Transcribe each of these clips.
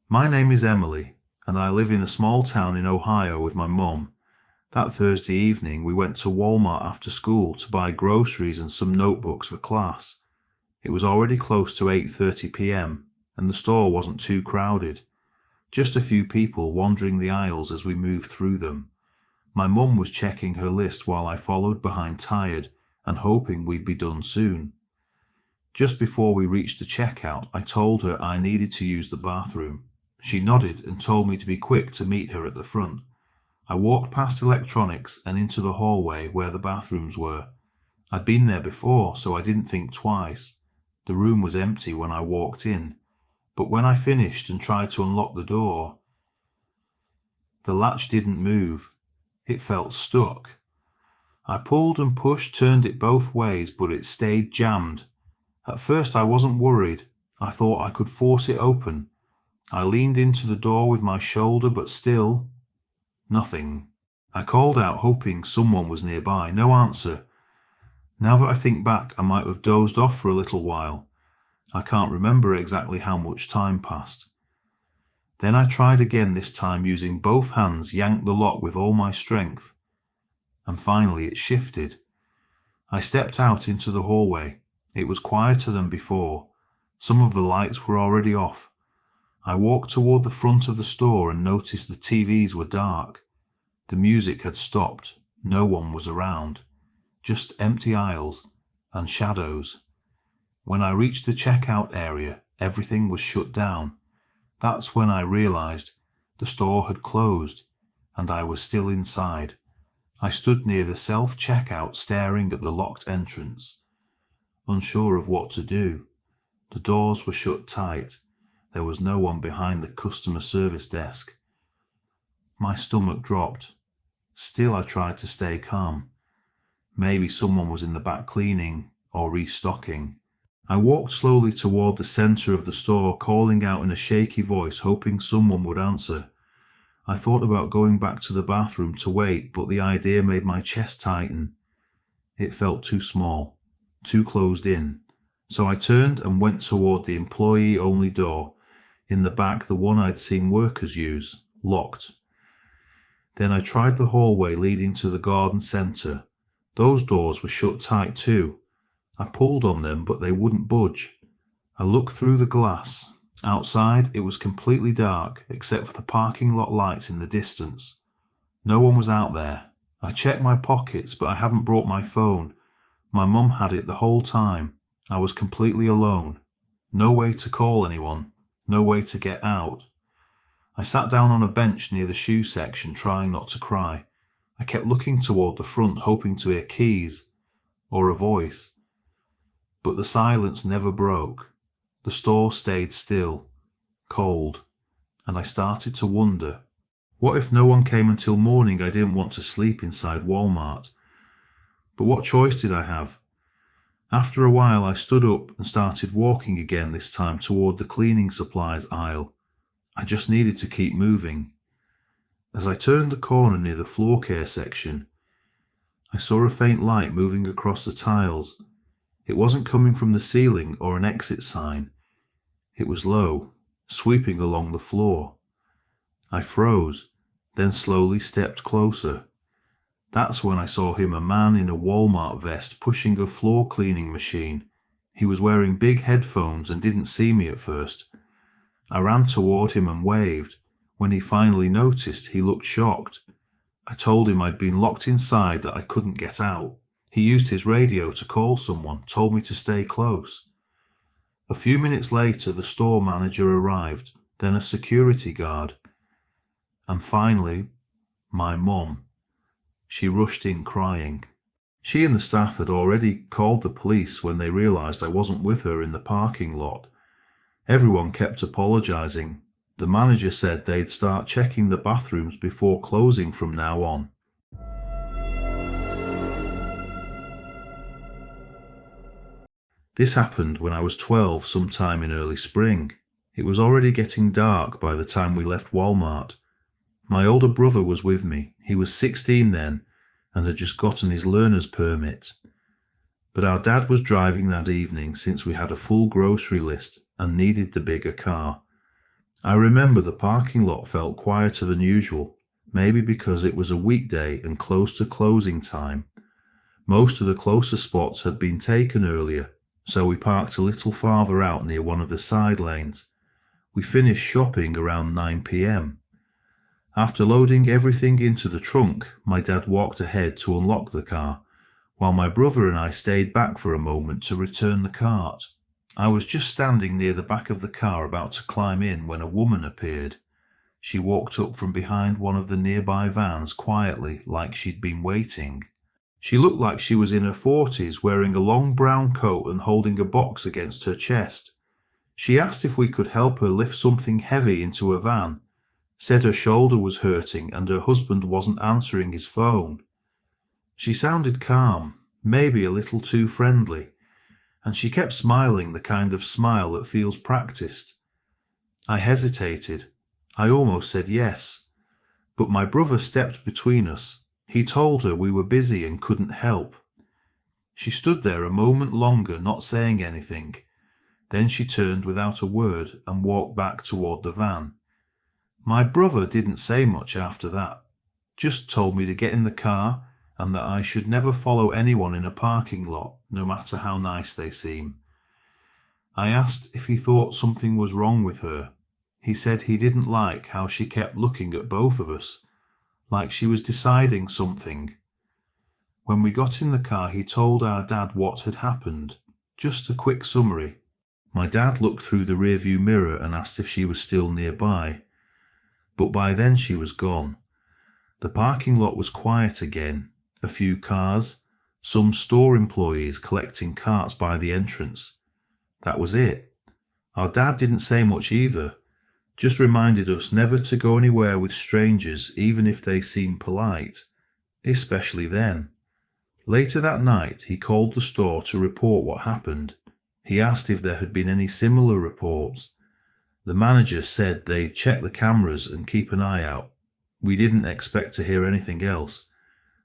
My name is Emily, and I live in a small town in Ohio with my mum. That Thursday evening we went to Walmart after school to buy groceries and some notebooks for class. It was already close to 8:30 p.m. and the store wasn't too crowded. Just a few people wandering the aisles as we moved through them. My mum was checking her list while I followed behind tired and hoping we'd be done soon. Just before we reached the checkout, I told her I needed to use the bathroom. She nodded and told me to be quick to meet her at the front. I walked past electronics and into the hallway where the bathrooms were. I'd been there before, so I didn't think twice. The room was empty when I walked in, but when I finished and tried to unlock the door, the latch didn't move. It felt stuck. I pulled and pushed, turned it both ways, but it stayed jammed. At first I wasn't worried. I thought I could force it open. I leaned into the door with my shoulder, but still, nothing. I called out, hoping someone was nearby. No answer. Now that I think back, I might have dozed off for a little while. I can't remember exactly how much time passed. Then I tried again, this time using both hands, yanked the lock with all my strength. And finally it shifted. I stepped out into the hallway. It was quieter than before. Some of the lights were already off. I walked toward the front of the store and noticed the TVs were dark. The music had stopped. No one was around. Just empty aisles and shadows. When I reached the checkout area, everything was shut down. That's when I realized the store had closed and I was still inside. I stood near the self-checkout staring at the locked entrance, unsure of what to do. The doors were shut tight. There was no one behind the customer service desk. My stomach dropped. Still I tried to stay calm. Maybe someone was in the back cleaning or restocking. I walked slowly toward the center of the store, calling out in a shaky voice, hoping someone would answer. I thought about going back to the bathroom to wait, but the idea made my chest tighten. It felt too small, too closed in. So I turned and went toward the employee-only door. In the back, the one I'd seen workers use, locked. Then I tried the hallway leading to the garden center. Those doors were shut tight too. I pulled on them, but they wouldn't budge. I looked through the glass. Outside, it was completely dark, except for the parking lot lights in the distance. No one was out there. I checked my pockets, but I hadn't brought my phone. My mum had it the whole time. I was completely alone. No way to call anyone. No way to get out. I sat down on a bench near the shoe section, trying not to cry. I kept looking toward the front, hoping to hear keys or a voice. But the silence never broke. The store stayed still, cold, and I started to wonder, what if no one came until morning? I didn't want to sleep inside Walmart. But what choice did I have? After a while I stood up and started walking again, this time toward the cleaning supplies aisle. I just needed to keep moving. As I turned the corner near the floor care section, I saw a faint light moving across the tiles. It wasn't coming from the ceiling or an exit sign. It was low, sweeping along the floor. I froze, then slowly stepped closer. That's when I saw him, a man in a Walmart vest pushing a floor cleaning machine. He was wearing big headphones and didn't see me at first. I ran toward him and waved. When he finally noticed, he looked shocked. I told him I'd been locked inside, that I couldn't get out. He used his radio to call someone, told me to stay close. A few minutes later, the store manager arrived, then a security guard, and finally, my mum. She rushed in crying. She and the staff had already called the police when they realized I wasn't with her in the parking lot. Everyone kept apologizing. The manager said they'd start checking the bathrooms before closing from now on. This happened when I was 12, sometime in early spring. It was already getting dark by the time we left Walmart. My older brother was with me. He was 16 then and had just gotten his learner's permit. But our dad was driving that evening since we had a full grocery list and needed the bigger car. I remember the parking lot felt quieter than usual, maybe because it was a weekday and close to closing time. Most of the closer spots had been taken earlier, so we parked a little farther out near one of the side lanes. We finished shopping around 9 p.m. After loading everything into the trunk, my dad walked ahead to unlock the car, while my brother and I stayed back for a moment to return the cart. I was just standing near the back of the car about to climb in when a woman appeared. She walked up from behind one of the nearby vans quietly, like she'd been waiting. She looked like she was in her 40s, wearing a long brown coat and holding a box against her chest. She asked if we could help her lift something heavy into a van, said her shoulder was hurting and her husband wasn't answering his phone. She sounded calm, maybe a little too friendly, and she kept smiling the kind of smile that feels practiced. I hesitated. I almost said yes, but my brother stepped between us. He told her we were busy and couldn't help. She stood there a moment longer, not saying anything. Then she turned without a word and walked back toward the van. My brother didn't say much after that, just told me to get in the car and that I should never follow anyone in a parking lot, no matter how nice they seem. I asked if he thought something was wrong with her. He said he didn't like how she kept looking at both of us, like she was deciding something. When we got in the car, he told our dad what had happened. Just a quick summary. My dad looked through the rearview mirror and asked if she was still nearby. But by then she was gone. The parking lot was quiet again. A few cars, some store employees collecting carts by the entrance. That was it. Our dad didn't say much either, just reminded us never to go anywhere with strangers even if they seemed polite, especially then. Later that night he called the store to report what happened. He asked if there had been any similar reports. The manager said they'd check the cameras and keep an eye out. We didn't expect to hear anything else.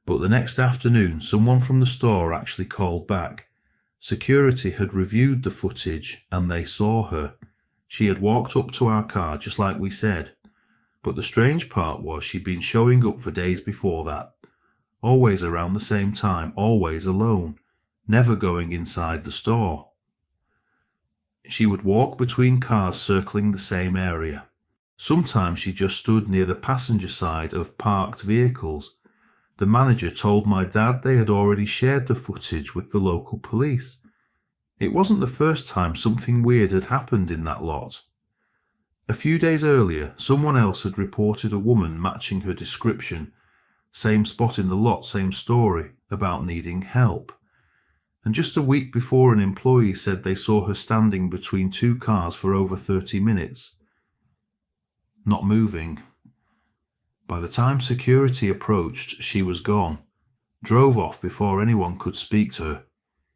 But the next afternoon, someone from the store actually called back. Security had reviewed the footage and they saw her. She had walked up to our car just like we said. But the strange part was she'd been showing up for days before that. Always around the same time, always alone, never going inside the store. She would walk between cars circling the same area. Sometimes she just stood near the passenger side of parked vehicles. The manager told my dad they had already shared the footage with the local police. It wasn't the first time something weird had happened in that lot. A few days earlier, someone else had reported a woman matching her description, same spot in the lot, same story, about needing help. And just a week before, an employee said they saw her standing between two cars for over 30 minutes, not moving. By the time security approached, she was gone, drove off before anyone could speak to her.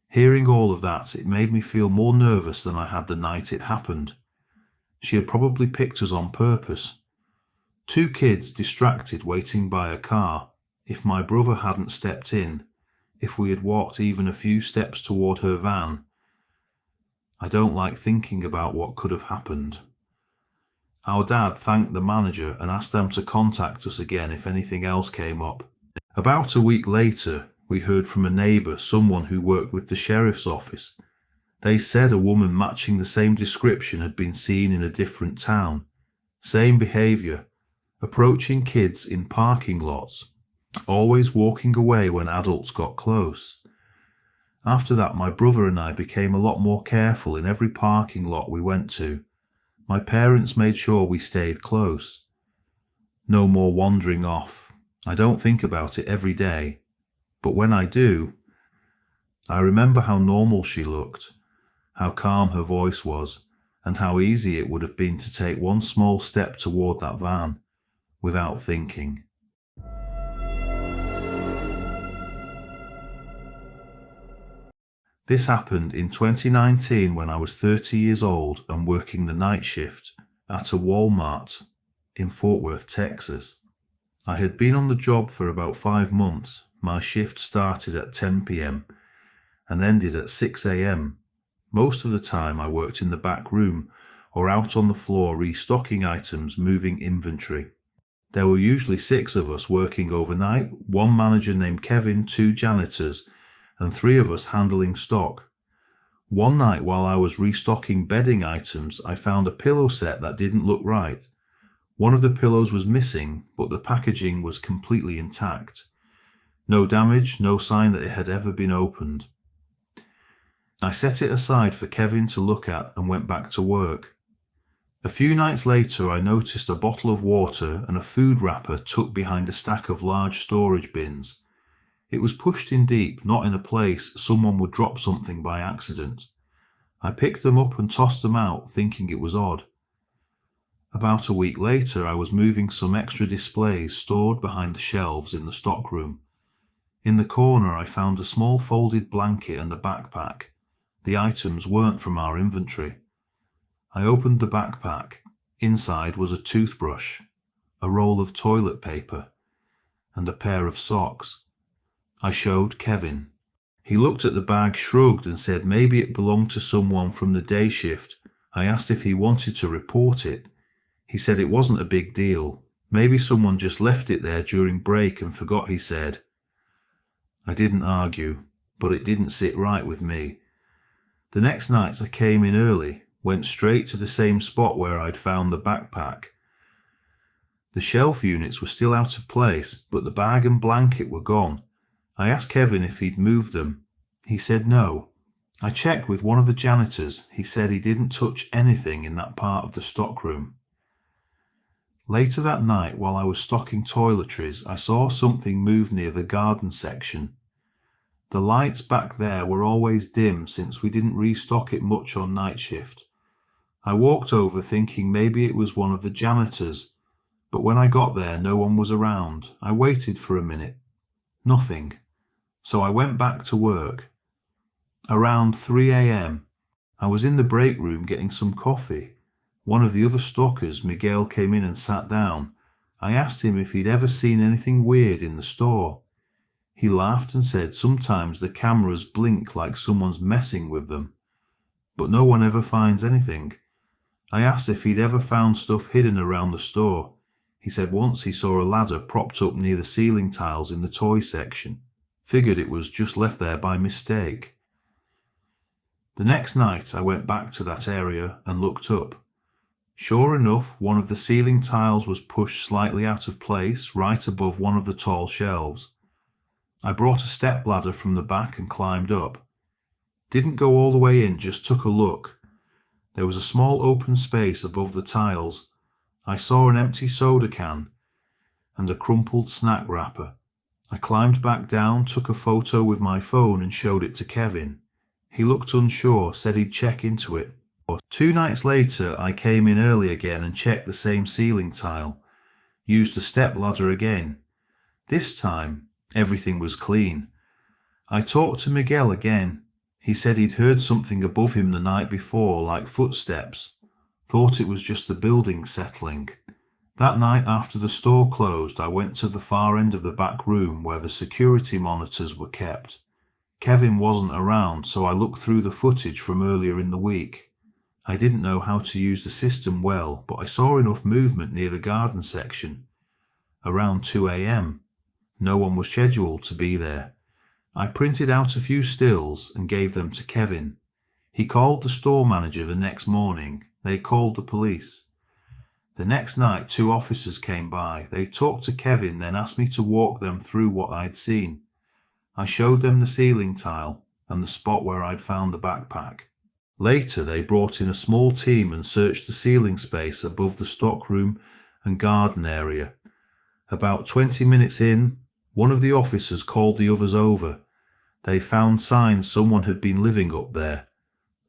Hearing all of that, it made me feel more nervous than I had the night it happened. She had probably picked us on purpose. Two kids distracted waiting by a car. If my brother hadn't stepped in, if we had walked even a few steps toward her van. I don't like thinking about what could have happened. Our dad thanked the manager and asked them to contact us again if anything else came up. About a week later, we heard from a neighbour, someone who worked with the sheriff's office. They said a woman matching the same description had been seen in a different town. Same behaviour, approaching kids in parking lots, always walking away when adults got close. After that, my brother and I became a lot more careful in every parking lot we went to. My parents made sure we stayed close. No more wandering off. I don't think about it every day, but when I do, I remember how normal she looked, how calm her voice was, and how easy it would have been to take one small step toward that van without thinking. This happened in 2019 when I was 30 years old and working the night shift at a Walmart in Fort Worth, Texas. I had been on the job for about 5 months. My shift started at 10 p.m. and ended at 6 a.m. Most of the time I worked in the back room or out on the floor restocking items, moving inventory. There were usually 6 of us working overnight, 1 manager named Kevin, 2 janitors, and 3 of us handling stock. One night while I was restocking bedding items, I found a pillow set that didn't look right. One of the pillows was missing, but the packaging was completely intact. No damage, no sign that it had ever been opened. I set it aside for Kevin to look at and went back to work. A few nights later, I noticed a bottle of water and a food wrapper tucked behind a stack of large storage bins. It was pushed in deep, not in a place someone would drop something by accident. I picked them up and tossed them out, thinking it was odd. About a week later, I was moving some extra displays stored behind the shelves in the stockroom. In the corner, I found a small folded blanket and a backpack. The items weren't from our inventory. I opened the backpack. Inside was a toothbrush, a roll of toilet paper, and a pair of socks. I showed Kevin. He looked at the bag, shrugged, and said maybe it belonged to someone from the day shift. I asked if he wanted to report it. He said it wasn't a big deal. Maybe someone just left it there during break and forgot, he said. I didn't argue, but it didn't sit right with me. The next night I came in early, went straight to the same spot where I'd found the backpack. The shelf units were still out of place, but the bag and blanket were gone. I asked Kevin if he'd moved them. He said no. I checked with one of the janitors. He said he didn't touch anything in that part of the stockroom. Later that night, while I was stocking toiletries, I saw something move near the garden section. The lights back there were always dim since we didn't restock it much on night shift. I walked over thinking maybe it was one of the janitors, but when I got there no one was around. I waited for a minute. Nothing. So I went back to work. Around 3 a.m., I was in the break room getting some coffee. One of the other stockers, Miguel, came in and sat down. I asked him if he'd ever seen anything weird in the store. He laughed and said sometimes the cameras blink like someone's messing with them, but no one ever finds anything. I asked if he'd ever found stuff hidden around the store. He said once he saw a ladder propped up near the ceiling tiles in the toy section. Figured it was just left there by mistake. The next night I went back to that area and looked up. Sure enough, one of the ceiling tiles was pushed slightly out of place right above one of the tall shelves. I brought a step ladder from the back and climbed up. Didn't go all the way in, just took a look. There was a small open space above the tiles. I saw an empty soda can and a crumpled snack wrapper. I climbed back down, took a photo with my phone and showed it to Kevin. He looked unsure, said he'd check into it. 2 nights later, I came in early again and checked the same ceiling tile. Used the step ladder again. This time, everything was clean. I talked to Miguel again. He said he'd heard something above him the night before, like footsteps. Thought it was just the building settling. That night after the store closed, I went to the far end of the back room where the security monitors were kept. Kevin wasn't around, so I looked through the footage from earlier in the week. I didn't know how to use the system well, but I saw enough movement near the garden section. Around 2 a.m. No one was scheduled to be there. I printed out a few stills and gave them to Kevin. He called the store manager the next morning. They called the police. The next night, 2 officers came by. They talked to Kevin, then asked me to walk them through what I'd seen. I showed them the ceiling tile and the spot where I'd found the backpack. Later, they brought in a small team and searched the ceiling space above the stockroom and garden area. About 20 minutes in, one of the officers called the others over. They found signs someone had been living up there.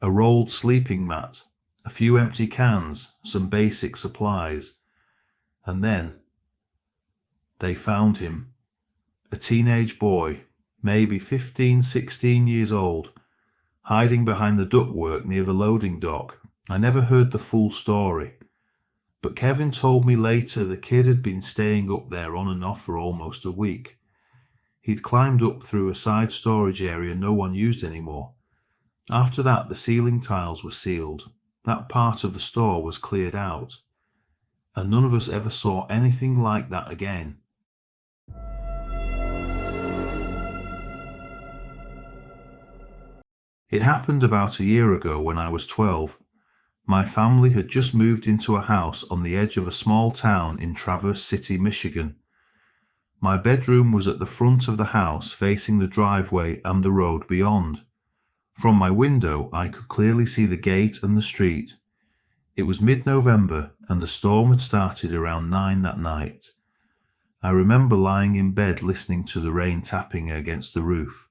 A rolled sleeping mat, a few empty cans, some basic supplies. And then they found him. A teenage boy, maybe 15, 16 years old, hiding behind the ductwork near the loading dock. I never heard the full story, But Kevin told me later the kid had been staying up there on and off for almost a week. He'd climbed up through a side storage area no one used anymore. After that, the ceiling tiles were sealed. That part of the store was cleared out. And none of us ever saw anything like that again. It happened about a year ago when I was 12. My family had just moved into a house on the edge of a small town in Traverse City, Michigan. My bedroom was at the front of the house, facing the driveway and the road beyond. From my window, I could clearly see the gate and the street. It was mid-November, and the storm had started around 9 that night. I remember lying in bed listening to the rain tapping against the roof.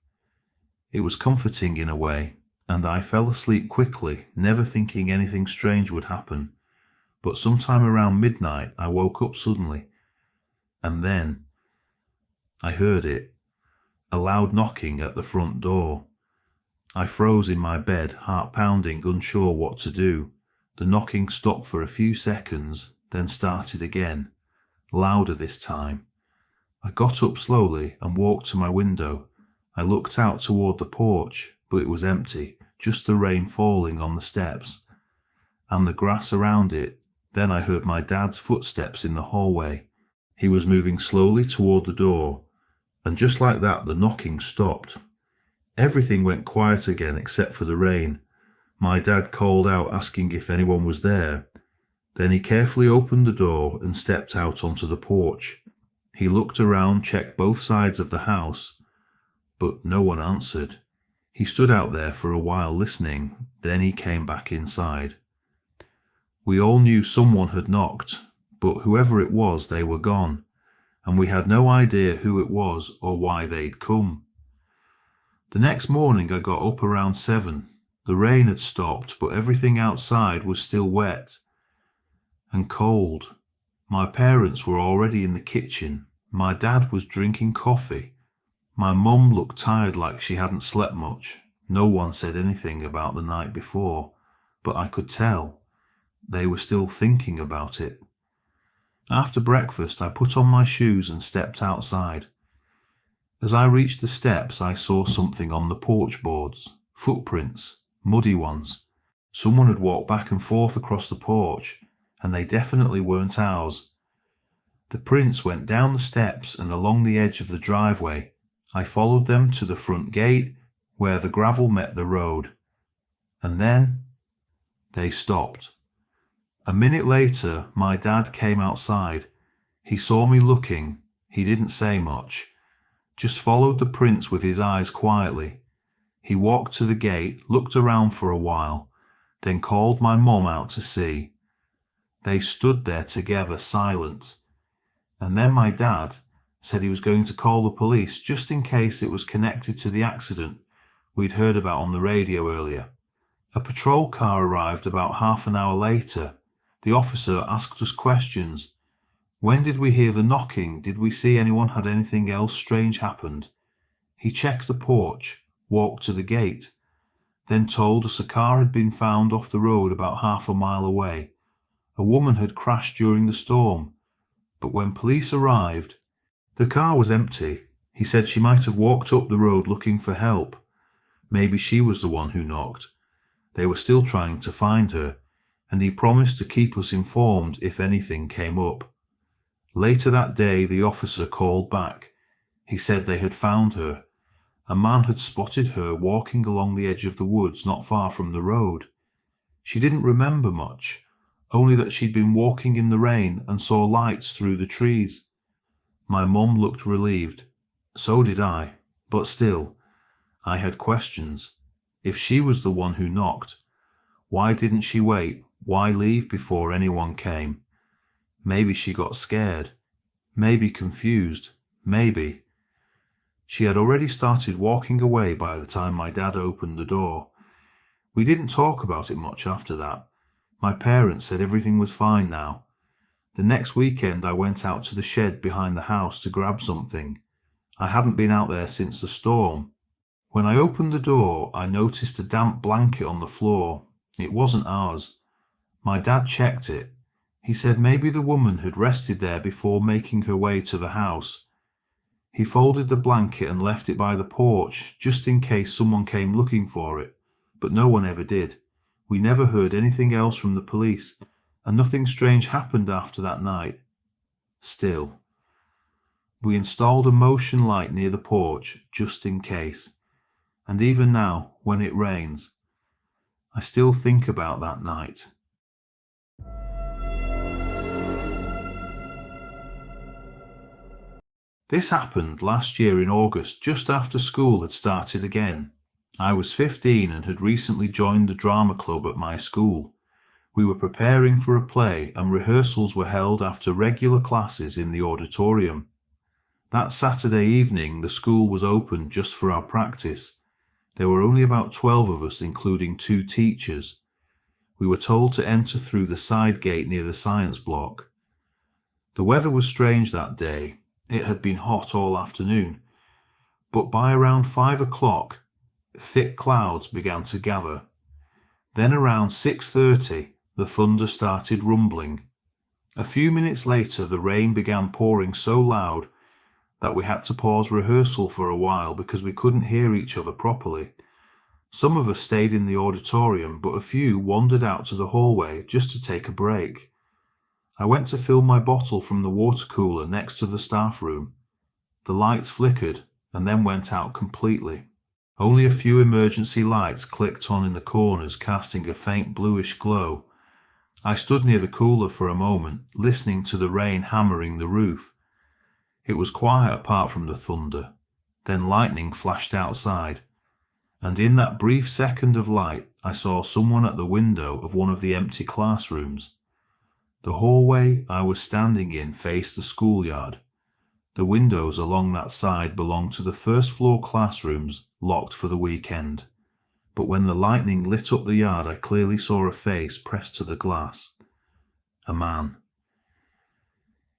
It was comforting in a way, and I fell asleep quickly, never thinking anything strange would happen. But sometime around midnight, I woke up suddenly, and then I heard it, a loud knocking at the front door. I froze in my bed, heart pounding, unsure what to do. The knocking stopped for a few seconds, then started again, louder this time. I got up slowly and walked to my window. I looked out toward the porch, but it was empty, just the rain falling on the steps and the grass around it. Then I heard my dad's footsteps in the hallway. He was moving slowly toward the door, and just like that, the knocking stopped. Everything went quiet again except for the rain. My dad called out asking if anyone was there. Then he carefully opened the door and stepped out onto the porch. He looked around, checked both sides of the house, but no one answered. He stood out there for a while listening, then he came back inside. We all knew someone had knocked, but whoever it was, they were gone, and we had no idea who it was or why they'd come. The next morning I got up around 7. The rain had stopped, but everything outside was still wet and cold. My parents were already in the kitchen. My dad was drinking coffee. My mum looked tired, like she hadn't slept much. No one said anything about the night before, but I could tell they were still thinking about it. After breakfast, I put on my shoes and stepped outside. As I reached the steps, I saw something on the porch boards. Footprints, muddy ones. Someone had walked back and forth across the porch, and they definitely weren't ours. The prints went down the steps and along the edge of the driveway. I followed them to the front gate, where the gravel met the road. And then they stopped. A minute later, my dad came outside. He saw me looking. He didn't say much, just followed the prints with his eyes quietly. He walked to the gate, looked around for a while, then called my mum out to see. They stood there together, silent. And then my dad said he was going to call the police just in case it was connected to the accident we'd heard about on the radio earlier. A patrol car arrived about half an hour later. The officer asked us questions. When did we hear the knocking? Did we see anyone? Had anything else strange happened? He checked the porch, walked to the gate, then told us a car had been found off the road about half a mile away. A woman had crashed during the storm, but when police arrived, the car was empty. He said she might have walked up the road looking for help. Maybe she was the one who knocked. They were still trying to find her, and he promised to keep us informed if anything came up. Later that day, the officer called back. He said they had found her. A man had spotted her walking along the edge of the woods not far from the road. She didn't remember much, only that she'd been walking in the rain and saw lights through the trees. My mum looked relieved. So did I, but still, I had questions. If she was the one who knocked, why didn't she wait? Why leave before anyone came? Maybe she got scared. Maybe confused. Maybe. She had already started walking away by the time my dad opened the door. We didn't talk about it much after that. My parents said everything was fine now. The next weekend I went out to the shed behind the house to grab something. I hadn't been out there since the storm. When I opened the door, I noticed a damp blanket on the floor. It wasn't ours. My dad checked it. He said maybe the woman had rested there before making her way to the house. He folded the blanket and left it by the porch just in case someone came looking for it, but no one ever did. We never heard anything else from the police, and nothing strange happened after that night. Still, we installed a motion light near the porch just in case, and even now, when it rains, I still think about that night. This happened last year in August, just after school had started again. I was 15 and had recently joined the drama club at my school. We were preparing for a play and rehearsals were held after regular classes in the auditorium. That Saturday evening the school was open just for our practice. There were only about 12 of us, including 2 teachers. We were told to enter through the side gate near the science block. The weather was strange that day. It had been hot all afternoon, but by around 5 o'clock, thick clouds began to gather. Then around 6:30, the thunder started rumbling. A few minutes later, the rain began pouring so loud that we had to pause rehearsal for a while because we couldn't hear each other properly. Some of us stayed in the auditorium, but a few wandered out to the hallway just to take a break. I went to fill my bottle from the water cooler next to the staff room. The lights flickered and then went out completely. Only a few emergency lights clicked on in the corners, casting a faint bluish glow. I stood near the cooler for a moment, listening to the rain hammering the roof. It was quiet apart from the thunder. Then lightning flashed outside, and in that brief second of light I saw someone at the window of one of the empty classrooms. The hallway I was standing in faced the schoolyard. The windows along that side belonged to the first floor classrooms, locked for the weekend. But when the lightning lit up the yard, I clearly saw a face pressed to the glass. A man.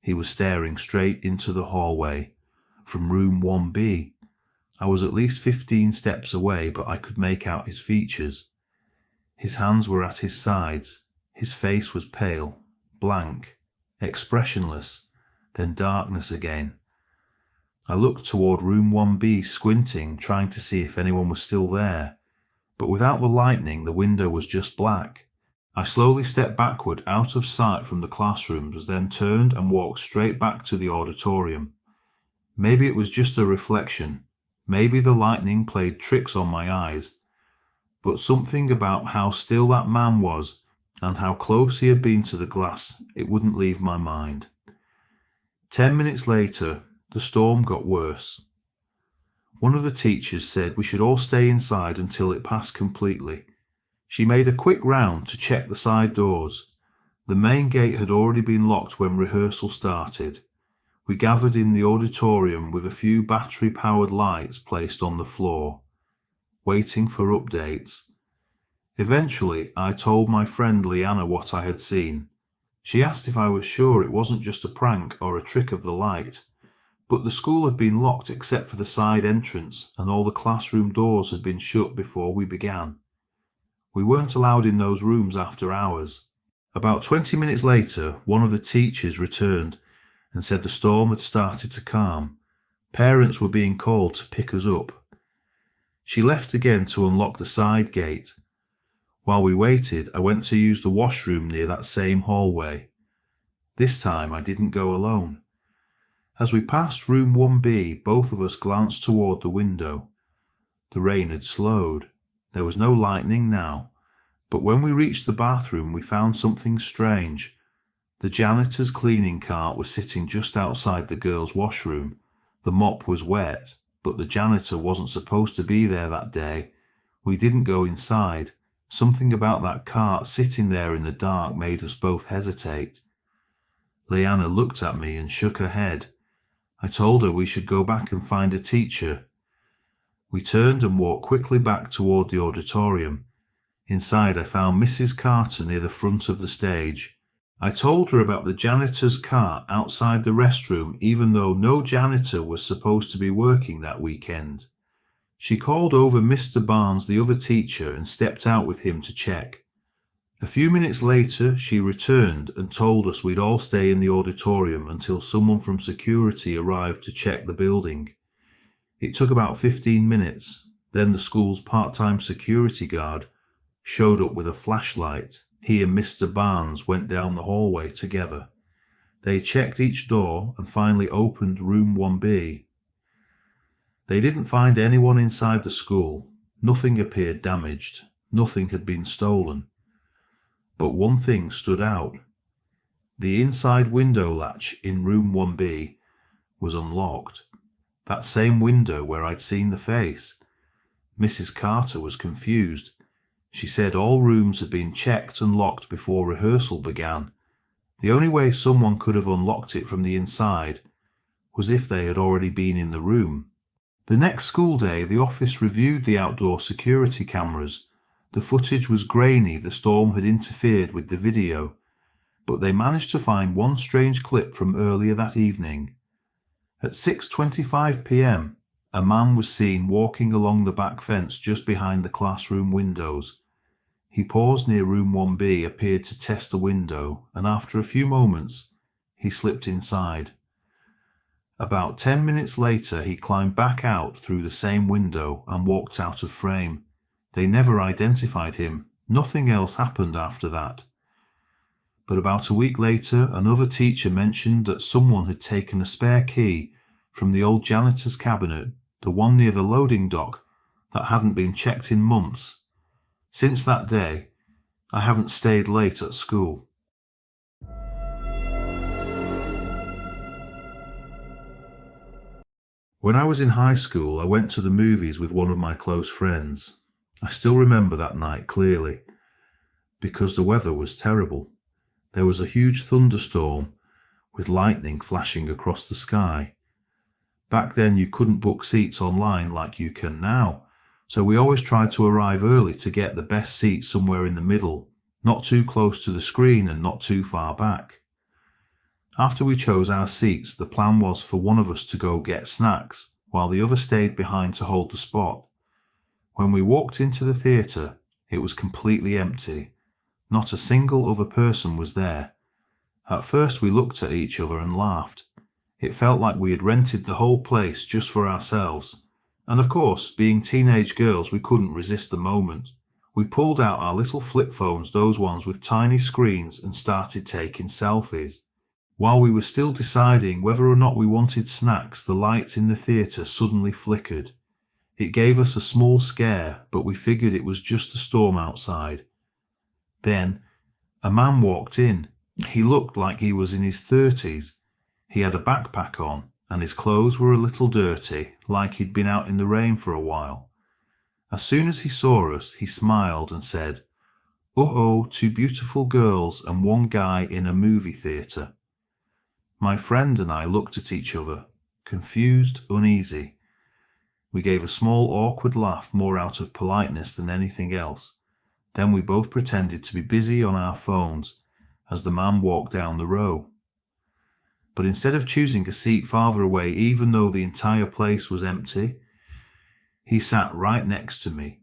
He was staring straight into the hallway from room 1B. I was at least 15 steps away, but I could make out his features. His hands were at his sides. His face was pale, blank, expressionless, then darkness again. I looked toward room 1B, squinting, trying to see if anyone was still there, but without the lightning the window was just black. I slowly stepped backward out of sight from the classrooms, then turned and walked straight back to the auditorium. Maybe it was just a reflection, maybe the lightning played tricks on my eyes, but something about how still that man was and how close he had been to the glass, it wouldn't leave my mind. 10 minutes later, the storm got worse. One of the teachers said we should all stay inside until it passed completely. She made a quick round to check the side doors. The main gate had already been locked when rehearsal started. We gathered in the auditorium with a few battery-powered lights placed on the floor, waiting for updates. Eventually, I told my friend Leanna what I had seen. She asked if I was sure it wasn't just a prank or a trick of the light, but the school had been locked except for the side entrance, and all the classroom doors had been shut before we began. We weren't allowed in those rooms after hours. About 20 minutes later, one of the teachers returned and said the storm had started to calm. Parents were being called to pick us up. She left again to unlock the side gate. While we waited, I went to use the washroom near that same hallway. This time I didn't go alone. As we passed room 1B, both of us glanced toward the window. The rain had slowed. There was no lightning now, but when we reached the bathroom we found something strange. The janitor's cleaning cart was sitting just outside the girls' washroom. The mop was wet, but the janitor wasn't supposed to be there that day. We didn't go inside. Something about that cart sitting there in the dark made us both hesitate. Leanna looked at me and shook her head. I told her we should go back and find a teacher. We turned and walked quickly back toward the auditorium. Inside I found Mrs. Carter near the front of the stage. I told her about the janitor's cart outside the restroom, even though no janitor was supposed to be working that weekend. She called over Mr. Barnes, the other teacher, and stepped out with him to check. A few minutes later, she returned and told us we'd all stay in the auditorium until someone from security arrived to check the building. It took about 15 minutes. Then the school's part-time security guard showed up with a flashlight. He and Mr. Barnes went down the hallway together. They checked each door and finally opened room 1B. They didn't find anyone inside the school. Nothing appeared damaged. Nothing had been stolen. But one thing stood out. The inside window latch in room 1B was unlocked. That same window where I'd seen the face. Mrs. Carter was confused. She said all rooms had been checked and locked before rehearsal began. The only way someone could have unlocked it from the inside was if they had already been in the room. The next school day, the office reviewed the outdoor security cameras. The footage was grainy, the storm had interfered with the video, but they managed to find one strange clip from earlier that evening. At 6:25 p.m., a man was seen walking along the back fence just behind the classroom windows. He paused near room 1B, appeared to test the window, and after a few moments, he slipped inside. About 10 minutes later, he climbed back out through the same window and walked out of frame. They never identified him. Nothing else happened after that. But about a week later, another teacher mentioned that someone had taken a spare key from the old janitor's cabinet, the one near the loading dock, that hadn't been checked in months. Since that day, I haven't stayed late at school. When I was in high school, I went to the movies with one of my close friends. I still remember that night clearly, because the weather was terrible. There was a huge thunderstorm with lightning flashing across the sky. Back then you couldn't book seats online like you can now, so we always tried to arrive early to get the best seat somewhere in the middle, not too close to the screen and not too far back. After we chose our seats, the plan was for one of us to go get snacks, while the other stayed behind to hold the spot. When we walked into the theatre, it was completely empty. Not a single other person was there. At first we looked at each other and laughed. It felt like we had rented the whole place just for ourselves. And of course, being teenage girls, we couldn't resist the moment. We pulled out our little flip phones, those ones with tiny screens, and started taking selfies. While we were still deciding whether or not we wanted snacks, the lights in the theatre suddenly flickered. It gave us a small scare, but we figured it was just a storm outside. Then, a man walked in. He looked like he was in his 30s. He had a backpack on, and his clothes were a little dirty, like he'd been out in the rain for a while. As soon as he saw us, he smiled and said, "Uh-oh, two beautiful girls and one guy in a movie theatre." My friend and I looked at each other, confused, uneasy. We gave a small awkward laugh, more out of politeness than anything else. Then we both pretended to be busy on our phones as the man walked down the row. But instead of choosing a seat farther away, even though the entire place was empty, he sat right next to me.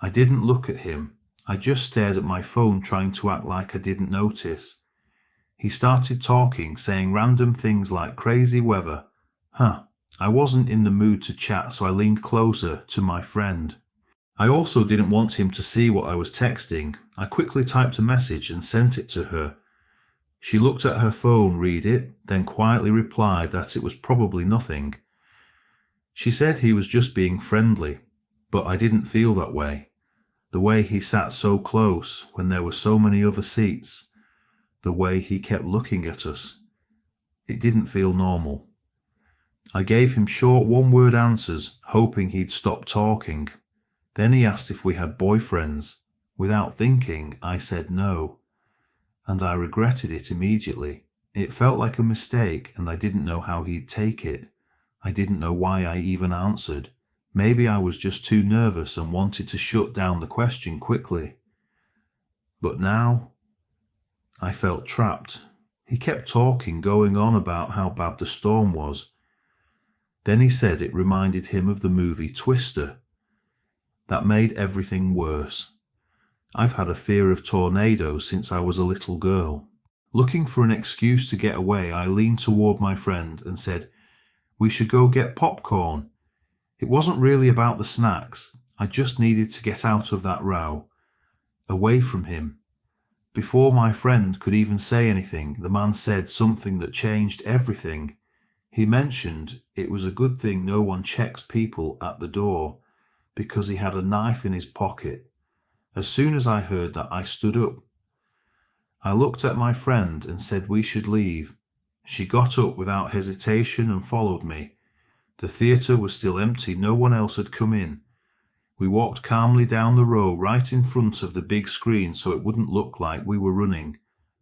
I didn't look at him. I just stared at my phone, trying to act like I didn't notice. He started talking, saying random things like crazy weather. I wasn't in the mood to chat, so I leaned closer to my friend. I also didn't want him to see what I was texting. I quickly typed a message and sent it to her. She looked at her phone, read it, then quietly replied that it was probably nothing. She said he was just being friendly, but I didn't feel that way. The way he sat so close when there were so many other seats, the way he kept looking at us, it didn't feel normal. I gave him short one-word answers, hoping he'd stop talking. Then he asked if we had boyfriends. Without thinking, I said no, and I regretted it immediately. It felt like a mistake, and I didn't know how he'd take it. I didn't know why I even answered. Maybe I was just too nervous and wanted to shut down the question quickly. But now, I felt trapped. He kept talking, going on about how bad the storm was. Then he said it reminded him of the movie Twister. That made everything worse. I've had a fear of tornadoes since I was a little girl. Looking for an excuse to get away, I leaned toward my friend and said, "We should go get popcorn." It wasn't really about the snacks. I just needed to get out of that row, away from him. Before my friend could even say anything, the man said something that changed everything. He mentioned it was a good thing no one checks people at the door, because he had a knife in his pocket. As soon as I heard that, I stood up. I looked at my friend and said we should leave. She got up without hesitation and followed me. The theatre was still empty, no one else had come in. We walked calmly down the row right in front of the big screen so it wouldn't look like we were running.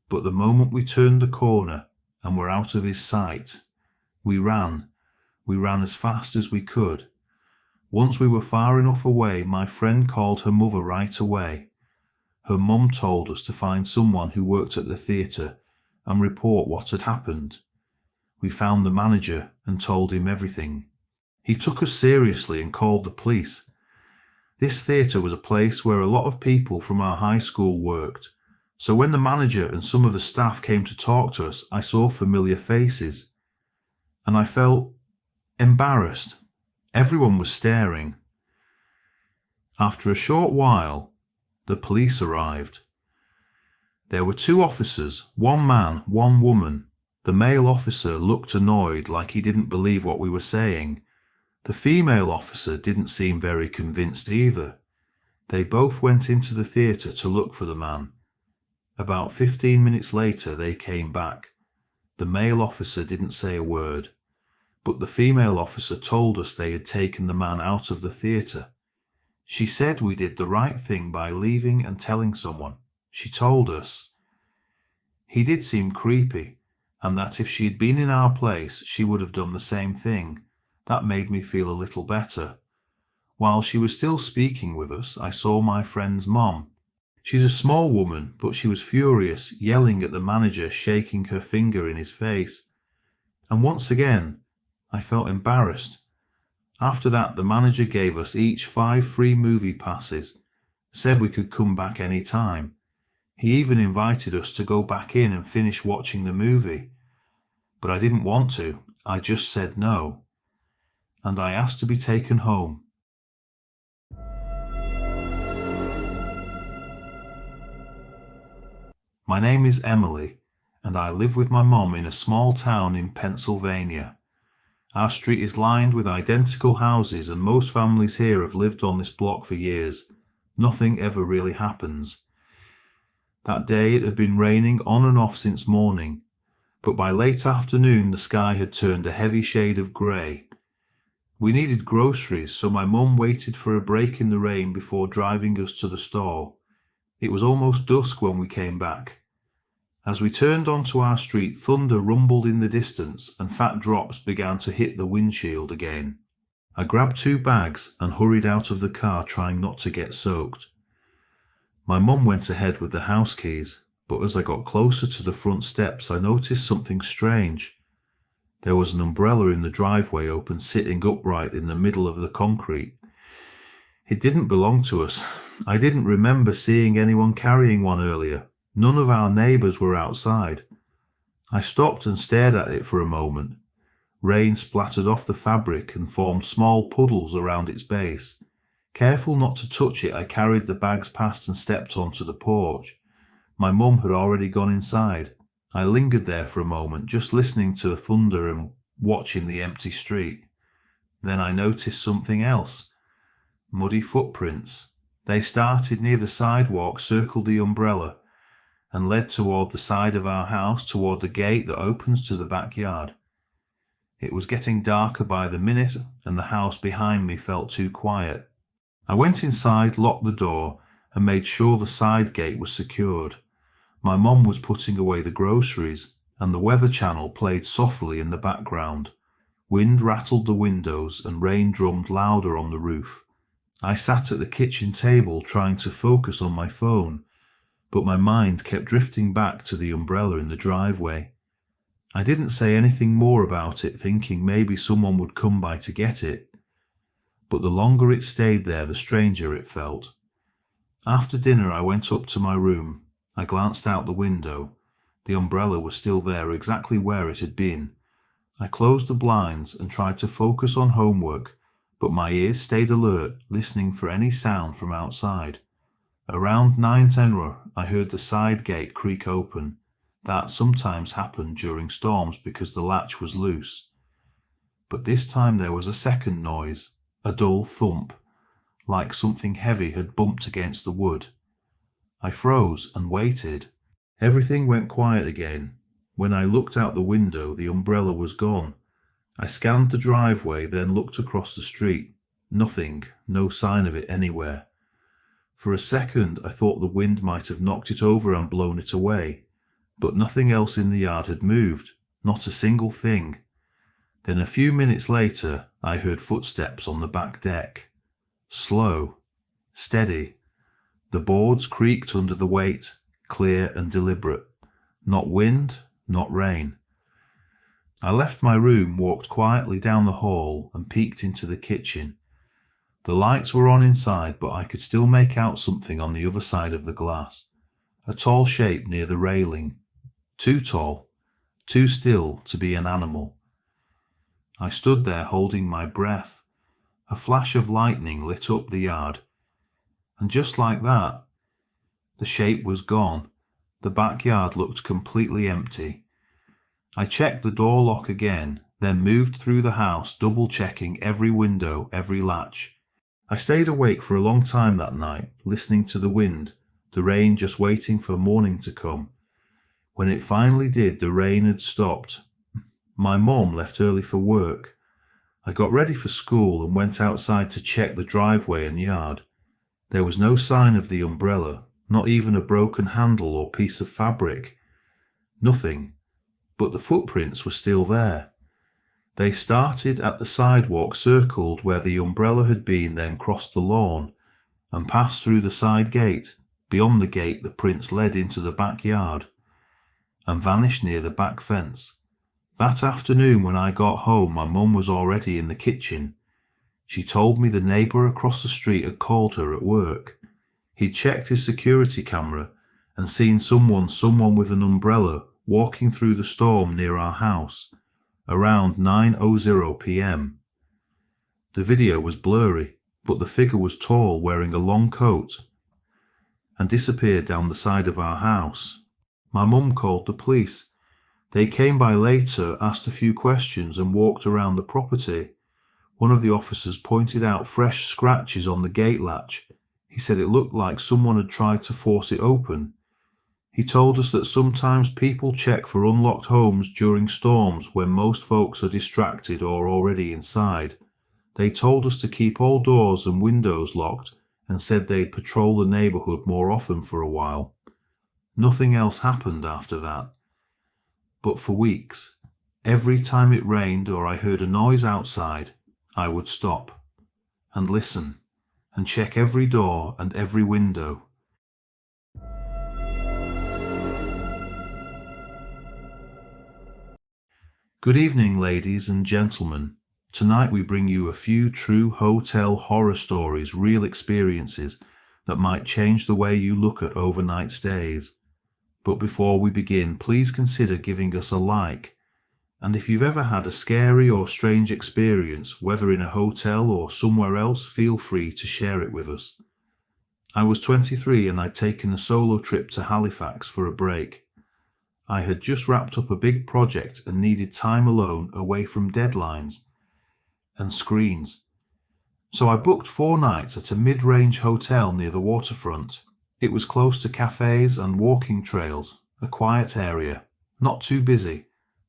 But the moment we turned the corner and were out of his sight, we ran. We ran as fast as we could. Once we were far enough away, my friend called her mother right away. Her mum told us to find someone who worked at the theatre and report what had happened. We found the manager and told him everything. He took us seriously and called the police. This theatre was a place where a lot of people from our high school worked, so when the manager and some of the staff came to talk to us, I saw familiar faces, and I felt embarrassed. Everyone was staring. After a short while, the police arrived. There were 2 officers, 1 man, 1 woman. The male officer looked annoyed, like he didn't believe what we were saying. The female officer didn't seem very convinced either. They both went into the theatre to look for the man. About 15 minutes later, they came back. The male officer didn't say a word, but the female officer told us they had taken the man out of the theatre. She said we did the right thing by leaving and telling someone. She told us he did seem creepy, and that if she had been in our place, she would have done the same thing. That made me feel a little better. While she was still speaking with us, I saw my friend's mom. She's a small woman, but she was furious, yelling at the manager, shaking her finger in his face. And once again, I felt embarrassed. After that, the manager gave us each 5 free movie passes, said we could come back any time. He even invited us to go back in and finish watching the movie. But I didn't want to. I just said no. And I asked to be taken home. My name is Emily, and I live with my mom in a small town in Pennsylvania. Our street is lined with identical houses, and most families here have lived on this block for years. Nothing ever really happens. That day it had been raining on and off since morning, but by late afternoon the sky had turned a heavy shade of grey. We needed groceries, so my mum waited for a break in the rain before driving us to the store. It was almost dusk when we came back. As we turned onto our street, thunder rumbled in the distance and fat drops began to hit the windshield again. I grabbed 2 bags and hurried out of the car, trying not to get soaked. My mum went ahead with the house keys, but as I got closer to the front steps, I noticed something strange. There was an umbrella in the driveway open, sitting upright in the middle of the concrete. It didn't belong to us. I didn't remember seeing anyone carrying one earlier. None of our neighbours were outside. I stopped and stared at it for a moment. Rain splattered off the fabric and formed small puddles around its base. Careful not to touch it, I carried the bags past and stepped onto the porch. My mum had already gone inside. I lingered there for a moment, just listening to the thunder and watching the empty street. Then I noticed something else. Muddy footprints. They started near the sidewalk, circled the umbrella, and led toward the side of our house, toward the gate that opens to the backyard. It was getting darker by the minute, and the house behind me felt too quiet. I went inside, locked the door, and made sure the side gate was secured. My mum was putting away the groceries, and the Weather Channel played softly in the background. Wind rattled the windows, and rain drummed louder on the roof. I sat at the kitchen table trying to focus on my phone, but my mind kept drifting back to the umbrella in the driveway. I didn't say anything more about it, thinking maybe someone would come by to get it. But the longer it stayed there, the stranger it felt. After dinner, I went up to my room. I glanced out the window. The umbrella was still there, exactly where it had been. I closed the blinds and tried to focus on homework, but my ears stayed alert, listening for any sound from outside. Around 9:10, I heard the side gate creak open. That sometimes happened during storms because the latch was loose. But this time there was a second noise, a dull thump, like something heavy had bumped against the wood. I froze and waited. Everything went quiet again. When I looked out the window, the umbrella was gone. I scanned the driveway, then looked across the street. Nothing, no sign of it anywhere. For a second, I thought the wind might have knocked it over and blown it away, but nothing else in the yard had moved, not a single thing. Then a few minutes later, I heard footsteps on the back deck. Slow, steady. The boards creaked under the weight, clear and deliberate. Not wind, not rain. I left my room, walked quietly down the hall, and peeked into the kitchen. The lights were on inside, but I could still make out something on the other side of the glass. A tall shape near the railing. Too tall, too still to be an animal. I stood there holding my breath. A flash of lightning lit up the yard. And just like that, the shape was gone. The backyard looked completely empty. I checked the door lock again, then moved through the house, double-checking every window, every latch. I stayed awake for a long time that night, listening to the wind, the rain just waiting for morning to come. When it finally did, the rain had stopped. My mom left early for work. I got ready for school and went outside to check the driveway and yard. There was no sign of the umbrella, not even a broken handle or piece of fabric. Nothing, but the footprints were still there. They started at the sidewalk, circled where the umbrella had been, then crossed the lawn, and passed through the side gate. Beyond the gate, the prints led into the backyard, and vanished near the back fence. That afternoon when I got home, my mum was already in the kitchen. She told me the neighbour across the street had called her at work. He'd checked his security camera and seen someone with an umbrella walking through the storm near our house around 9:00 p.m. The video was blurry, but the figure was tall, wearing a long coat, and disappeared down the side of our house. My mum called the police. They came by later, asked a few questions, and walked around the property. One of the officers pointed out fresh scratches on the gate latch. He said it looked like someone had tried to force it open. He told us that sometimes people check for unlocked homes during storms when most folks are distracted or already inside. They told us to keep all doors and windows locked and said they'd patrol the neighbourhood more often for a while. Nothing else happened after that. But for weeks, every time it rained or I heard a noise outside, I would stop and listen and check every door and every window. Good evening, ladies and gentlemen. Tonight we bring you a few true hotel horror stories, real experiences that might change the way you look at overnight stays. But before we begin, please consider giving us a like. And if you've ever had a scary or strange experience, whether in a hotel or somewhere else, feel free to share it with us. I was 23 and I'd taken a solo trip to Halifax for a break. I had just wrapped up a big project and needed time alone, away from deadlines and screens. So I booked 4 nights at a mid-range hotel near the waterfront. It was close to cafes and walking trails, a quiet area, not too busy.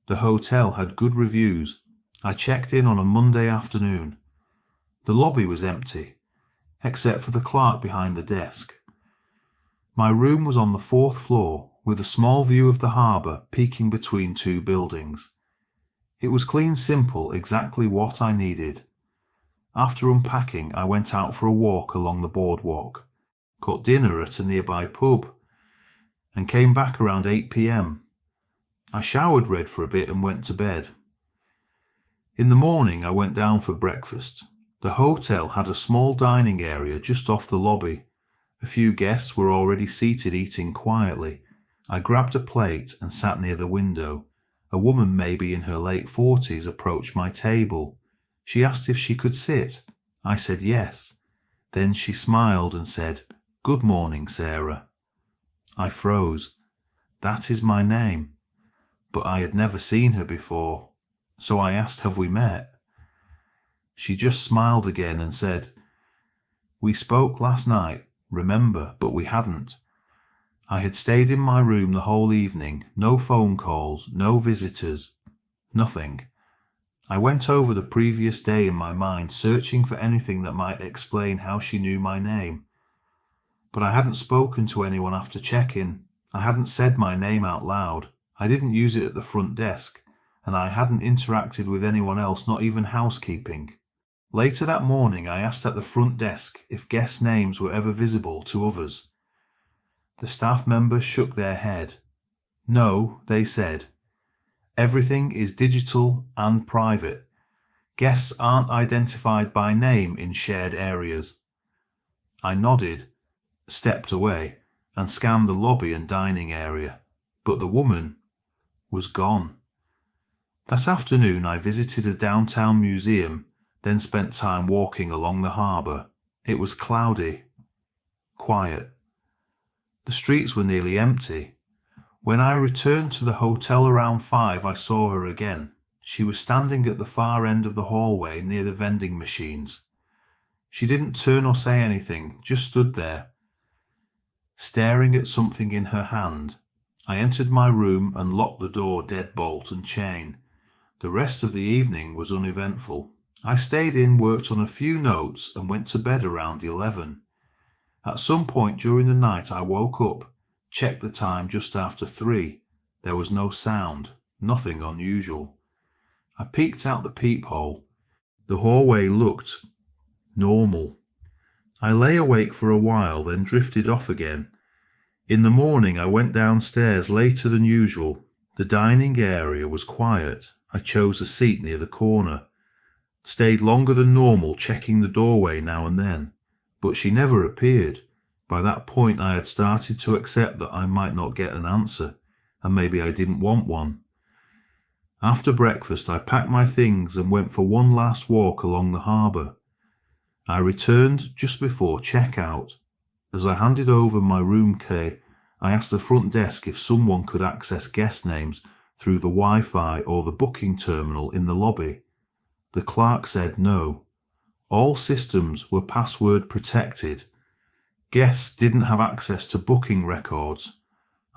The hotel had good reviews. I checked in on a Monday afternoon. The lobby was empty, except for the clerk behind the desk. My room was on the 4th floor, with a small view of the harbour peeking between 2 buildings. It was clean, simple, exactly what I needed. After unpacking, I went out for a walk along the boardwalk, got dinner at a nearby pub, and came back around 8 p.m. I showered, read for a bit, and went to bed. In the morning, I went down for breakfast. The hotel had a small dining area just off the lobby. A A few guests were already seated eating quietly. I grabbed a plate and sat near the window. A woman, maybe in her late 40s, approached my table. She asked if she could sit. I said yes. Then she smiled and said, "Good morning, Sarah." I froze. That is my name. But I had never seen her before, so I asked, "Have we met?" She just smiled again and said, "We spoke last night, remember, but we hadn't." I had stayed in my room the whole evening, no phone calls, no visitors, nothing. I went over the previous day in my mind, searching for anything that might explain how she knew my name. But I hadn't spoken to anyone after check-in. I hadn't said my name out loud. I didn't use it at the front desk, and I hadn't interacted with anyone else, not even housekeeping. Later that morning, I asked at the front desk if guests' names were ever visible to others. The staff members shook their head. No, they said. Everything is digital and private. Guests aren't identified by name in shared areas. I nodded, stepped away, and scanned the lobby and dining area, but the woman was gone. That afternoon, I visited a downtown museum, then spent time walking along the harbour. It was cloudy, quiet. The streets were nearly empty. When I returned to the hotel around 5, I saw her again. She was standing at the far end of the hallway near the vending machines. She didn't turn or say anything, just stood there, staring at something in her hand. I entered my room and locked the door deadbolt and chain. The rest of the evening was uneventful. I stayed in, worked on a few notes, and went to bed around 11. At some point during the night I woke up, checked the time just after 3. There was no sound, nothing unusual. I peeked out the peephole. The hallway looked normal. I lay awake for a while, then drifted off again. In the morning I went downstairs later than usual. The dining area was quiet. I chose a seat near the corner. Stayed longer than normal, checking the doorway now and then. But she never appeared. By that point I had started to accept that I might not get an answer, and maybe I didn't want one. After breakfast I packed my things and went for one last walk along the harbour. I returned just before check-out. As I handed over my room key, I asked the front desk if someone could access guest names through the Wi-Fi or the booking terminal in the lobby. The clerk said no. All systems were password protected. Guests didn't have access to booking records.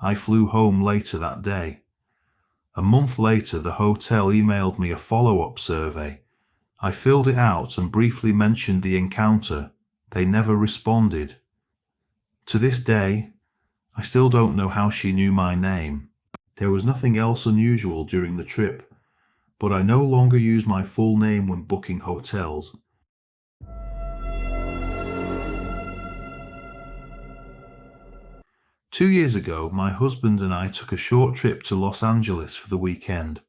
I flew home later that day. A month later, the hotel emailed me a follow-up survey. I filled it out and briefly mentioned the encounter. They never responded. To this day, I still don't know how she knew my name. There was nothing else unusual during the trip, but I no longer use my full name when booking hotels. Two years ago, my husband and I took a short trip to Los Angeles for the weekend.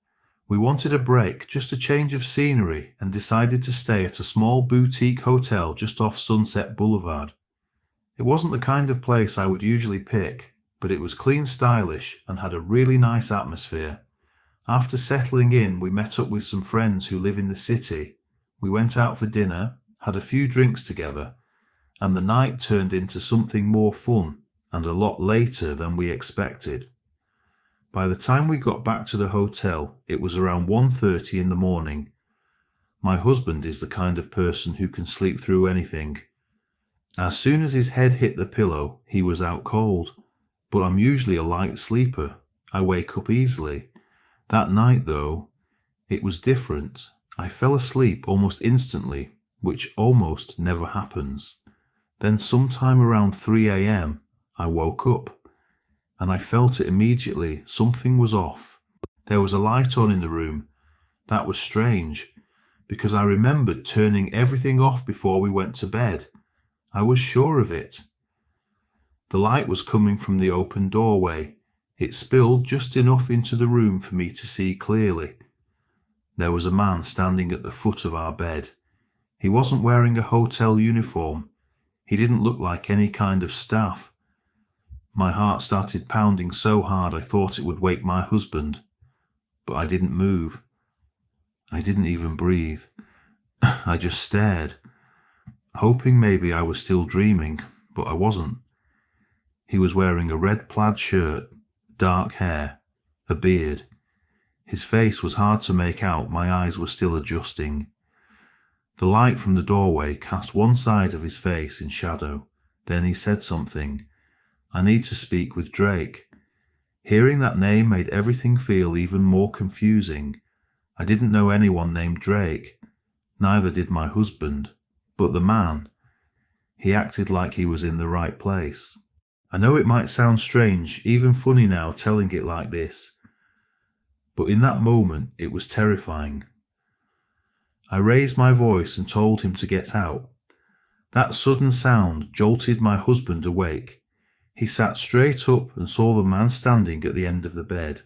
We wanted a break, just a change of scenery, and decided to stay at a small boutique hotel just off Sunset Boulevard. It wasn't the kind of place I would usually pick, but it was clean, stylish, and had a really nice atmosphere. After settling in, we met up with some friends who live in the city. We went out for dinner, had a few drinks together, and the night turned into something more fun and a lot later than we expected. By the time we got back to the hotel, it was around 1:30 in the morning. My husband is the kind of person who can sleep through anything. As soon as his head hit the pillow, he was out cold. But I'm usually a light sleeper. I wake up easily. That night, though, it was different. I fell asleep almost instantly, which almost never happens. Then sometime around 3 a.m., I woke up, and I felt it immediately. Something was off. There was a light on in the room. That was strange, because I remembered turning everything off before we went to bed. I was sure of it. The light was coming from the open doorway. It spilled just enough into the room for me to see clearly. There was a man standing at the foot of our bed. He wasn't wearing a hotel uniform. He didn't look like any kind of staff. My heart started pounding so hard I thought it would wake my husband. But I didn't move. I didn't even breathe. I just stared, hoping maybe I was still dreaming, but I wasn't. He was wearing a red plaid shirt, dark hair, a beard. His face was hard to make out, my eyes were still adjusting. The light from the doorway cast one side of his face in shadow. Then he said something. I need to speak with Drake. Hearing that name made everything feel even more confusing. I didn't know anyone named Drake. Neither did my husband. But the man, he acted like he was in the right place. I know it might sound strange, even funny now telling it like this, but in that moment it was terrifying. I raised my voice and told him to get out. That sudden sound jolted my husband awake. He sat straight up and saw the man standing at the end of the bed.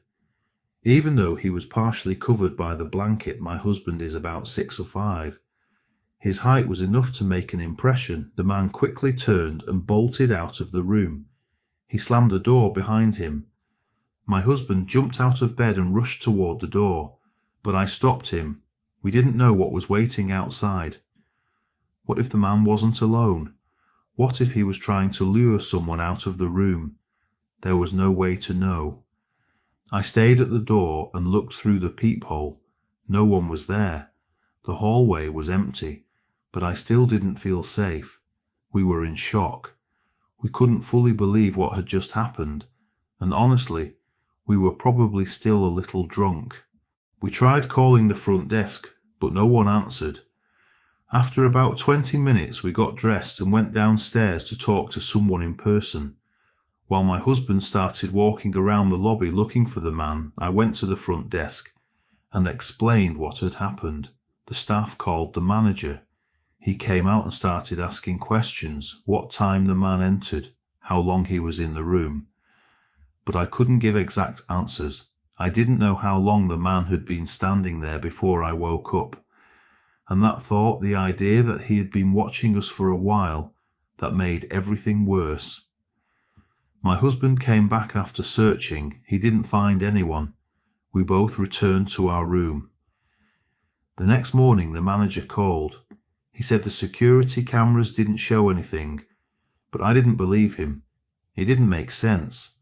Even though he was partially covered by the blanket, my husband is about 6 or 5. His height was enough to make an impression. The man quickly turned and bolted out of the room. He slammed the door behind him. My husband jumped out of bed and rushed toward the door, but I stopped him. We didn't know what was waiting outside. What if the man wasn't alone? What if he was trying to lure someone out of the room? There was no way to know. I stayed at the door and looked through the peephole. No one was there. The hallway was empty, but I still didn't feel safe. We were in shock. We couldn't fully believe what had just happened, and honestly, we were probably still a little drunk. We tried calling the front desk, but no one answered. After about 20 minutes, we got dressed and went downstairs to talk to someone in person. While my husband started walking around the lobby looking for the man, I went to the front desk and explained what had happened. The staff called the manager. He came out and started asking questions, what time the man entered, how long he was in the room. But I couldn't give exact answers. I didn't know how long the man had been standing there before I woke up. And that thought, the idea that he had been watching us for a while, that made everything worse. My husband came back after searching. He didn't find anyone. We both returned to our room. The next morning the manager called. He said the security cameras didn't show anything, but I didn't believe him. It didn't make sense.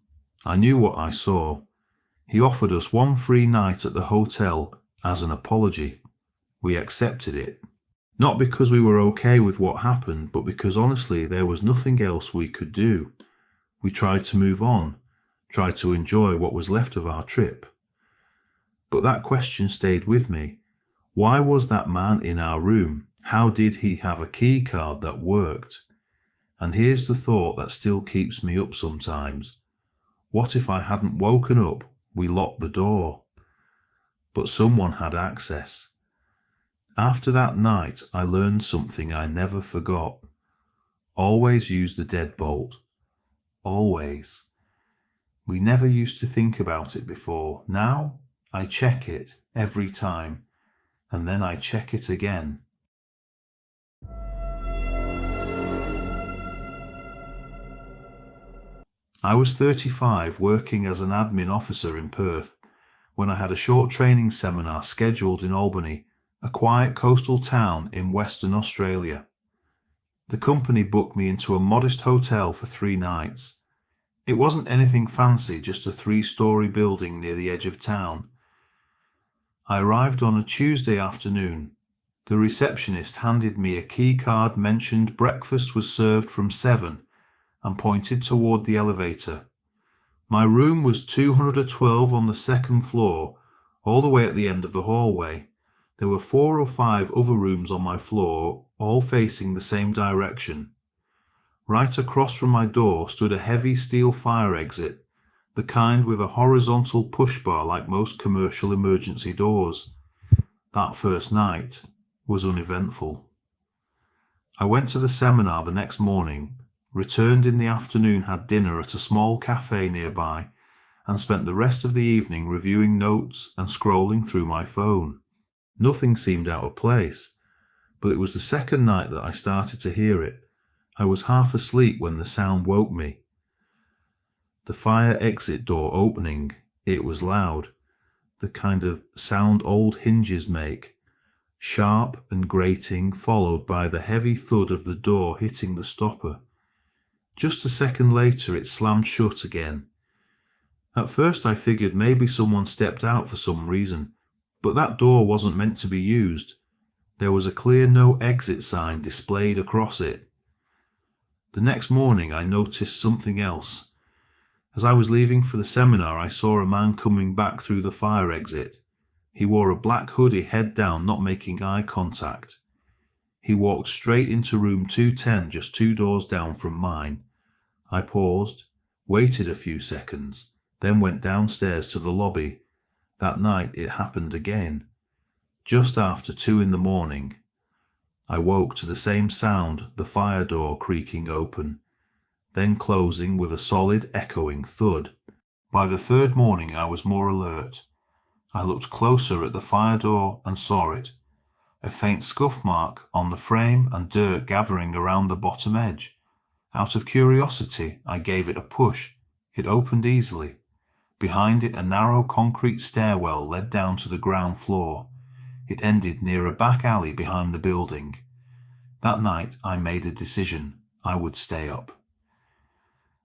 I knew what I saw. He offered us one free night at the hotel as an apology. We accepted it. Not because we were okay with what happened, but because honestly there was nothing else we could do. We tried to move on, tried to enjoy what was left of our trip. But that question stayed with me. Why was that man in our room? How did he have a key card that worked? And here's the thought that still keeps me up sometimes. What if I hadn't woken up? We locked the door. But someone had access. After that night, I learned something I never forgot. Always use the deadbolt. Always. We never used to think about it before. Now, I check it every time, and then I check it again. I was 35, working as an admin officer in Perth, when I had a short training seminar scheduled in Albany, a quiet coastal town in Western Australia. The company booked me into a modest hotel for 3 nights. It wasn't anything fancy, just a 3-story building near the edge of town. I arrived on a Tuesday afternoon. The receptionist handed me a key card, mentioned breakfast was served from 7, and pointed toward the elevator. My room was 212 on the 2nd floor, all the way at the end of the hallway. There were 4 or 5 other rooms on my floor, all facing the same direction. Right across from my door stood a heavy steel fire exit, the kind with a horizontal push bar like most commercial emergency doors. That first night was uneventful. I went to the seminar the next morning, returned in the afternoon, had dinner at a small cafe nearby, and spent the rest of the evening reviewing notes and scrolling through my phone. Nothing seemed out of place, but it was the second night that I started to hear it. I was half asleep when the sound woke me. The fire exit door opening. It was loud, the kind of sound old hinges make, sharp and grating, followed by the heavy thud of the door hitting the stopper. Just a second later it slammed shut again. At first I figured maybe someone stepped out for some reason, but that door wasn't meant to be used. There was a clear no exit sign displayed across it. The next morning I noticed something else. As I was leaving for the seminar, I saw a man coming back through the fire exit. He wore a black hoodie, head down, not making eye contact. He walked straight into room 210, just 2 doors down from mine. I paused, waited a few seconds, then went downstairs to the lobby. That night it happened again. Just after 2 in the morning, I woke to the same sound, the fire door creaking open, then closing with a solid, echoing thud. By the third morning I was more alert. I looked closer at the fire door and saw it. A faint scuff mark on the frame and dirt gathering around the bottom edge. Out of curiosity, I gave it a push. It opened easily. Behind it, a narrow concrete stairwell led down to the ground floor. It ended near a back alley behind the building. That night, I made a decision. I would stay up.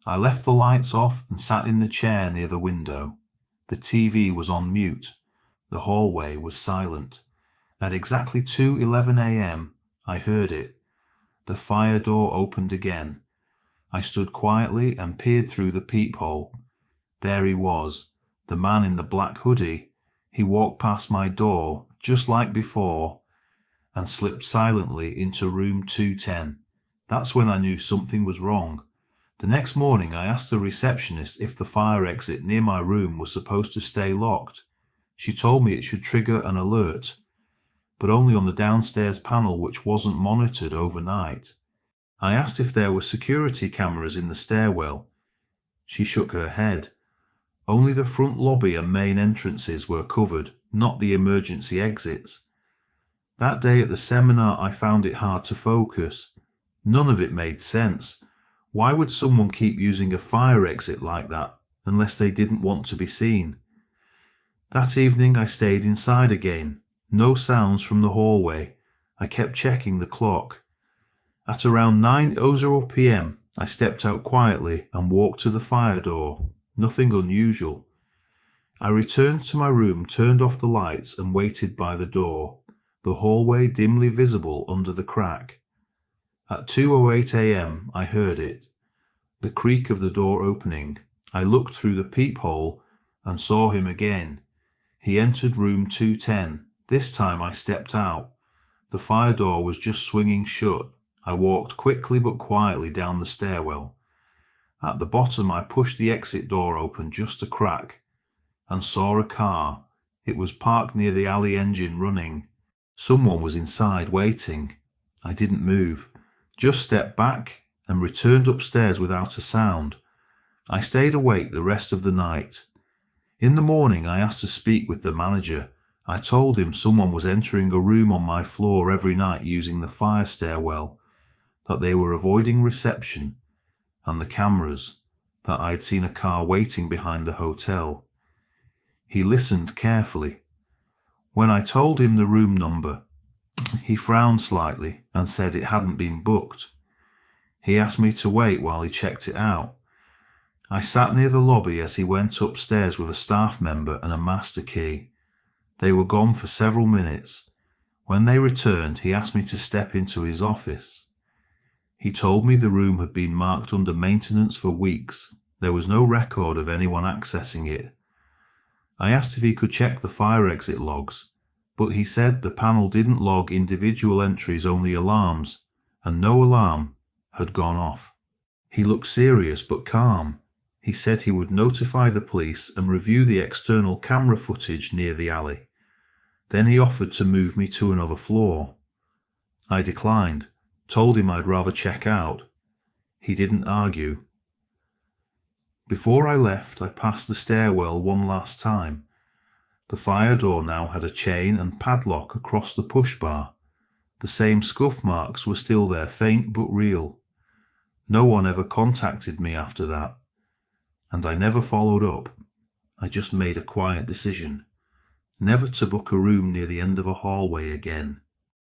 I left the lights off and sat in the chair near the window. The TV was on mute. The hallway was silent. At exactly 2:11 a.m., I heard it. The fire door opened again. I stood quietly and peered through the peephole. There he was, the man in the black hoodie. He walked past my door, just like before, and slipped silently into room 210. That's when I knew something was wrong. The next morning I asked the receptionist if the fire exit near my room was supposed to stay locked. She told me it should trigger an alert, but only on the downstairs panel, which wasn't monitored overnight. I asked if there were security cameras in the stairwell. She shook her head. Only the front lobby and main entrances were covered, not the emergency exits. That day at the seminar I found it hard to focus. None of it made sense. Why would someone keep using a fire exit like that unless they didn't want to be seen? That evening I stayed inside again. No sounds from the hallway. I kept checking the clock. At around 9:00 p.m. I stepped out quietly and walked to the fire door. Nothing unusual. I returned to my room, turned off the lights and waited by the door, the hallway dimly visible under the crack. At 2:08 a.m. I heard it, the creak of the door opening. I looked through the peephole and saw him again. He entered room 210. This time I stepped out. The fire door was just swinging shut. I walked quickly but quietly down the stairwell. At the bottom I pushed the exit door open just a crack and saw a car. It was parked near the alley, engine running. Someone was inside waiting. I didn't move, just stepped back and returned upstairs without a sound. I stayed awake the rest of the night. In the morning I asked to speak with the manager. I told him someone was entering a room on my floor every night using the fire stairwell, that they were avoiding reception and the cameras, that I'd seen a car waiting behind the hotel. He listened carefully. When I told him the room number, he frowned slightly and said it hadn't been booked. He asked me to wait while he checked it out. I sat near the lobby as he went upstairs with a staff member and a master key. They were gone for several minutes. When they returned, he asked me to step into his office. He told me the room had been marked under maintenance for weeks. There was no record of anyone accessing it. I asked if he could check the fire exit logs, but he said the panel didn't log individual entries, only alarms, and no alarm had gone off. He looked serious but calm. He said he would notify the police and review the external camera footage near the alley. Then he offered to move me to another floor. I declined, told him I'd rather check out. He didn't argue. Before I left, I passed the stairwell one last time. The fire door now had a chain and padlock across the push bar. The same scuff marks were still there, faint but real. No one ever contacted me after that, and I never followed up. I just made a quiet decision, never to book a room near the end of a hallway again.